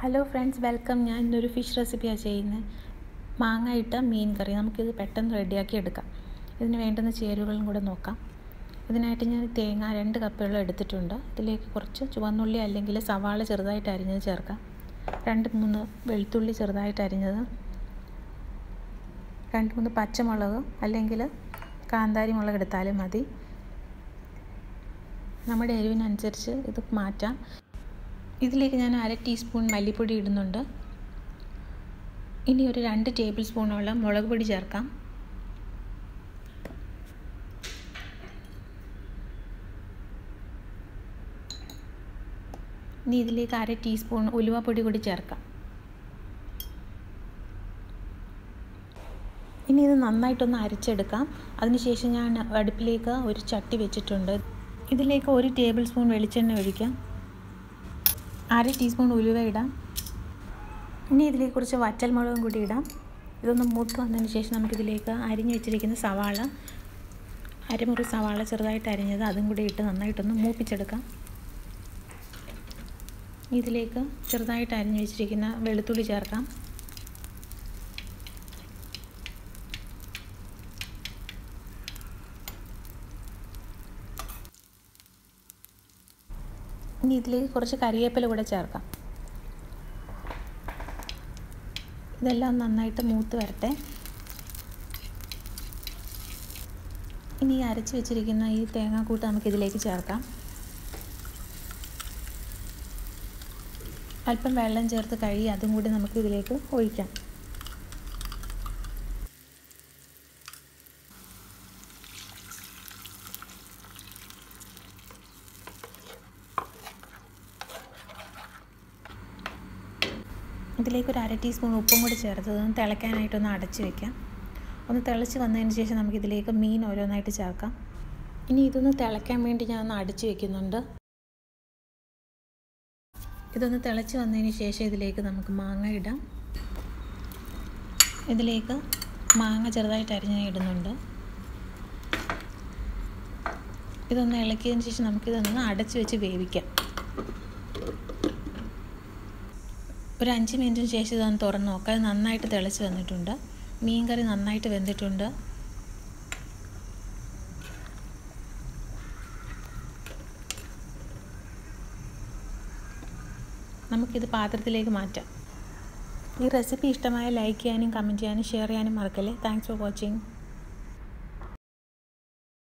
Hello friends, welcome. ഞാൻ ഇന്നൊരു fish റെസിപ്പിയാണ് ചെയ്യുന്നത്. മാങ്ങ ഇട്ട മീൻ കറി. നമുക്കിത് പെട്ടെന്ന് റെഡിയാക്കി എടുക്കാം. ഇതിന് വേണ്ടുന്ന ചേരുവകളും കൂടെ നോക്കാം. ഇതിനായിട്ട് ഞാൻ തേങ്ങ 2 കപ്പ് വെള്ളം എടുത്തിട്ടുണ്ട്. ഇതിലേക്ക് കുറച്ച് ചുവന്നുള്ളി അല്ലെങ്കിൽ സവാള ചെറുതായിട്ട് അരിഞ്ഞത് ചേർക്കാം. 2-3 വെളുത്തുള്ളി ചെറുതായിട്ട് അരിഞ്ഞത്, 2-3 പച്ചമുളക് അല്ലെങ്കിൽ കാന്താരി മുളക് എടുത്താലും മതി. നമ്മുടെ എരിവിനനുസരിച്ച് ഇത് മാറ്റാം. ഇതിലേക്ക് ഞാൻ 1/2 ടീസ്പൂൺ മല്ലിപ്പൊടി ഇടുന്നുണ്ട്. ഇനി ഒരു 2 ടേബിൾ സ്പൂണോളം മുളക് പൊടി ചേർക്കാം. ഇനി ഇതിലേക്ക് 1/2 ടീസ്പൂൺ ഉലുവപ്പൊടി കൂടി ചേർക്കാം. ഇനി ഇത് നന്നായിട്ടൊന്ന് അരച്ചെടുക്കാം. അതിനുശേഷം ഞാൻ അടുപ്പിലേക്ക് ഒരു ചട്ടി വെച്ചിട്ടുണ്ട്. ഇതിലേക്ക് 1 ടേബിൾ സ്പൂൺ വെളിച്ചെണ്ണ ഒഴിക്കാം. 1/2 ടീസ്പൂൺ ഉലുവ ഇടാം. ഇനി ഇതിലേക്ക് കുറച്ച് വറ്റൽമുളകും കൂടി ഇടാം. ഇതൊന്ന് മൂത്ത് വന്നതിന് ശേഷം നമുക്കിതിലേക്ക് അരിഞ്ഞു വെച്ചിരിക്കുന്ന സവാള, അരമുറി സവാള ചെറുതായിട്ട് അരിഞ്ഞത്, അതും കൂടി ഇട്ട് നന്നായിട്ടൊന്ന് മൂപ്പിച്ചെടുക്കാം. ഇതിലേക്ക് ചെറുതായിട്ട് അരിഞ്ഞു വെച്ചിരിക്കുന്ന വെളുത്തുള്ളി ചേർക്കാം. ഇനി ഇതിലേക്ക് കുറച്ച് കറിവേപ്പില കൂടെ ചേർക്കാം. ഇതെല്ലാം നന്നായിട്ട് മൂത്ത് വരട്ടെ. ഇനി അരച്ച് വെച്ചിരിക്കുന്ന ഈ തേങ്ങാക്കൂട്ട് നമുക്കിതിലേക്ക് ചേർക്കാം. അല്പം വെള്ളം ചേർത്ത് കഴുകി അതും കൂടി നമുക്ക് ഇതിലേക്ക് ഒഴിക്കാം. ഇതിലേക്ക് ഒരു 1/2 ടീസ്പൂൺ ഉപ്പും കൂടി ചേർത്ത് തിളയ്ക്കാനായിട്ടൊന്ന് അടച്ച് വയ്ക്കാം. ഒന്ന് തിളച്ച് വന്നതിന് ശേഷം നമുക്കിതിലേക്ക് മീൻ ഓരോന്നായിട്ട് ചേർക്കാം. ഇനി ഇതൊന്ന് തിളയ്ക്കാൻ വേണ്ടി ഞാൻ ഒന്ന് അടച്ച് വയ്ക്കുന്നുണ്ട്. ഇതൊന്ന് തിളച്ച് വന്നതിന് ശേഷം ഇതിലേക്ക് നമുക്ക് മാങ്ങ ഇടാം. ഇതിലേക്ക് മാങ്ങ ചെറുതായിട്ട് അരിഞ്ഞ് ഇടുന്നുണ്ട്. ഇതൊന്ന് ഇളക്കിയതിന് ശേഷം നമുക്കിതൊന്ന് അടച്ച് വെച്ച് വേവിക്കാം. ഒരു 5 മിനിറ്റിന് ശേഷം ഇതൊന്ന് തുറന്ന് നോക്കാം. ഇത് നന്നായിട്ട് തിളച്ച് വന്നിട്ടുണ്ട്. മീൻ കറി നന്നായിട്ട് വെന്തിട്ടുണ്ട്. നമുക്കിത് പാത്രത്തിലേക്ക് മാറ്റാം. ഈ റെസിപ്പി ഇഷ്ടമായ ലൈക്ക് ചെയ്യാനും കമൻറ്റ് ചെയ്യാനും ഷെയർ ചെയ്യാനും മറക്കല്ലേ. Thanks for watching.